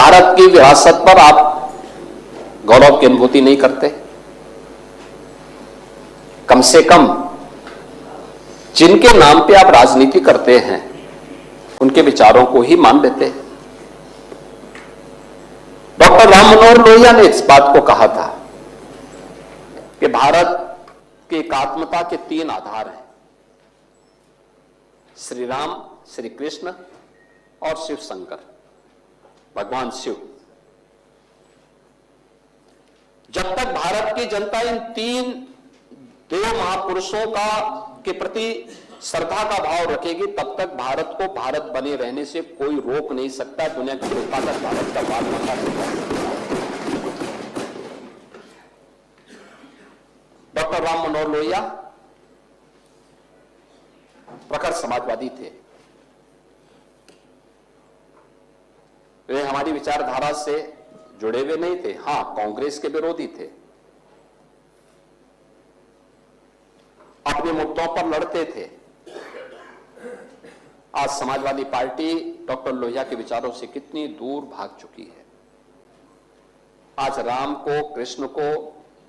भारत की विरासत पर आप गौरव की अनुभूति नहीं करते? कम से कम जिनके नाम पे आप राजनीति करते हैं उनके विचारों को ही मान लेते हैं। डॉक्टर राम मनोहर लोहिया ने इस बात को कहा था कि भारत की एकात्मता के 3 आधार हैं, श्री राम, श्री कृष्ण और शिव शंकर, भगवान शिव। जब तक भारत की जनता इन 3 देव महापुरुषों के प्रति श्रद्धा का भाव रखेगी, तब तक भारत को भारत बने रहने से कोई रोक नहीं सकता। दुनिया की कोई ताकत भारत का बात नहीं कर सकता। डॉक्टर राम मनोहर लोहिया प्रखर समाजवादी थे। वे हमारी विचारधारा से जुड़े हुए नहीं थे, हां कांग्रेस के विरोधी थे, अपने मुद्दों पर लड़ते थे। आज समाजवादी पार्टी डॉक्टर लोहिया के विचारों से कितनी दूर भाग चुकी है। आज राम को, कृष्ण को,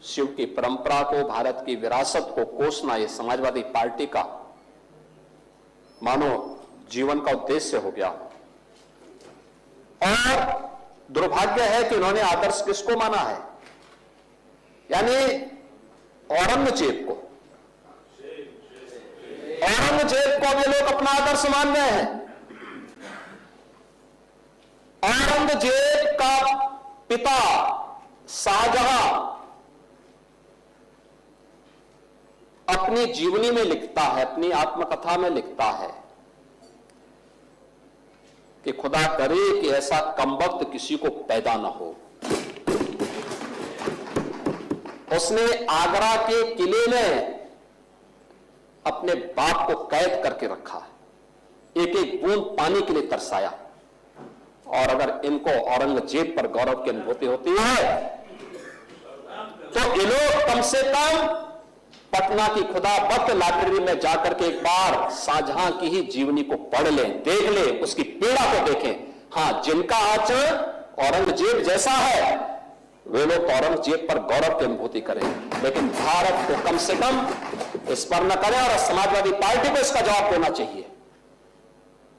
शिव की परंपरा को, भारत की विरासत को कोसना यह समाजवादी पार्टी का मानो जीवन का उद्देश्य हो गया। और दुर्भाग्य है कि उन्होंने आदर्श किसको माना है? यानी औरंगजेब को। औरंगजेब को ये लोग अपना आदर्श मान रहे हैं। औरंगजेब का पिता शाहजहां अपनी जीवनी में लिखता है, अपनी आत्मकथा में लिखता है कि खुदा करे कि ऐसा कमबख्त किसी को पैदा ना हो। उसने आगरा के किले में अपने बाप को कैद करके रखा, एक एक बूंद पानी के लिए तरसाया। और अगर इनको औरंगजेब पर गौरव की अनुभूति होती है तो ये लोग कम से कम पटना की खुदाबख्त लाइब्रेरी में जाकर के एक बार शाहजहां की ही जीवनी को पढ़ लें, देख लें, उसकी पीड़ा को देखें। हां, जिनका आचरण औरंगजेब जैसा है वे लोग औरंगजेब पर गौरव की अनुभूति करें, लेकिन भारत को कम से कम इस पर न करें। और समाजवादी पार्टी को इसका जवाब देना चाहिए।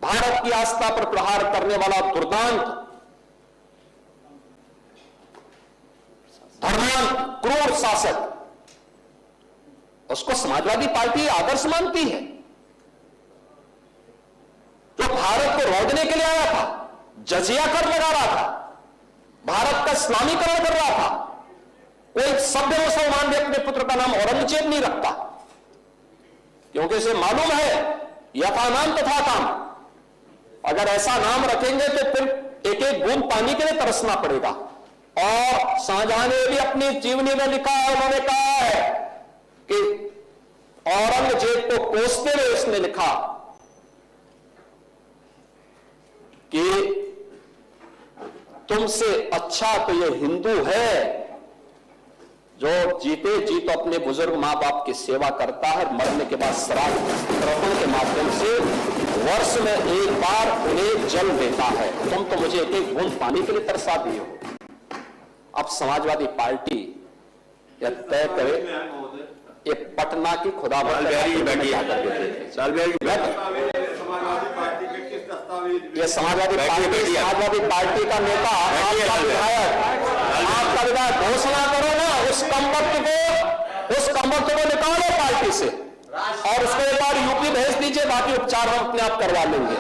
भारत की आस्था पर प्रहार करने वाला दुर्दांत, धर्मांत, क्रूर शासक, उसको समाजवादी पार्टी आदर्श मानती है। जो भारत को रौंदने के लिए आया था, जजिया कर लगा रहा था, भारत का इस्लामीकरण कर रहा था, कोई सभ्य मुसलमान भी अपने पुत्र का नाम औरंगजेब नहीं रखता, क्योंकि उसे मालूम है यथा नाम तथा काम। अगर ऐसा नाम रखेंगे तो फिर एक एक बूंद पानी के लिए तरसना पड़ेगा। और शाहजहां ने भी अपनी जीवनी में लिखा है, उन्होंने कहा है कि औरंगजेब को कोसते हुए उसने लिखा कि तुमसे अच्छा तो ये हिंदू है जो जीते जी तो अपने बुजुर्ग मां बाप की सेवा करता है, मरने के बाद श्राद्ध तर्पण के माध्यम से वर्ष में एक बार उन्हें जल देता है। तुम तो मुझे एक एक बूंद पानी के लिए तरसा दिए हो। अब समाजवादी पार्टी यह तय करे, ये पटना की खुदाबख्त ये समाजवादी पार्टी का नेता, आपका विधायक घोषणा करो ना, उस कमबख्त को निकालो पार्टी से और उसको एक बार यूपी भेज दीजिए, बाकी उपचार हम अपने आप करवा लेंगे।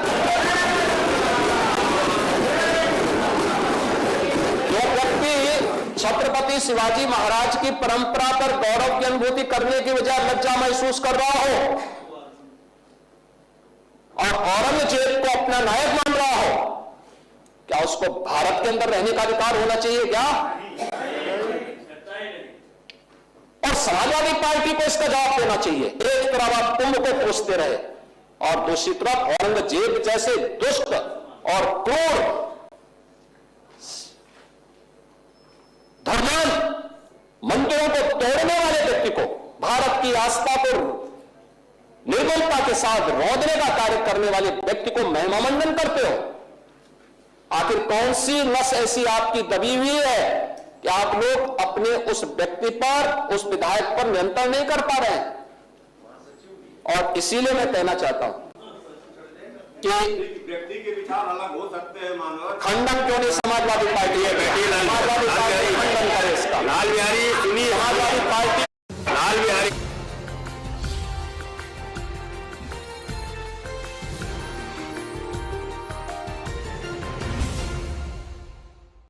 जो व्यक्ति छत्रपति शिवाजी महाराज की परंपरा पर गौरव की अनुभूति करने की बजाय लज्जा महसूस कर रहा हो और औरंगजेब को अपना नायक मान रहा हो, क्या उसको भारत के अंदर रहने का अधिकार होना चाहिए क्या? और समाजवादी पार्टी को इसका जवाब देना चाहिए। एक तरफ आप कुंभ को कोसते रहे और दूसरी तरफ औरंगजेब जैसे दुष्ट और क्रूर धर्मांत मंदिरों को तोड़ने वाले व्यक्ति को, भारत की आस्था को निर्मलता के साथ रौंदने का कार्य करने वाले व्यक्ति को महिमा मंडन करते हो। आखिर कौन सी नस ऐसी आपकी दबी हुई है कि आप लोग अपने उस व्यक्ति पर, उस विधायक पर नियंत्रण नहीं कर पा रहे हैं? और इसीलिए मैं कहना चाहता हूं कि व्यक्ति के विचार अलग हो सकते हैं, मानव खंडन क्यों नहीं समाजवादी पार्टी है? समाजवादी पार्टी खंडन करे इसका। लाल बिहारी सुनिए,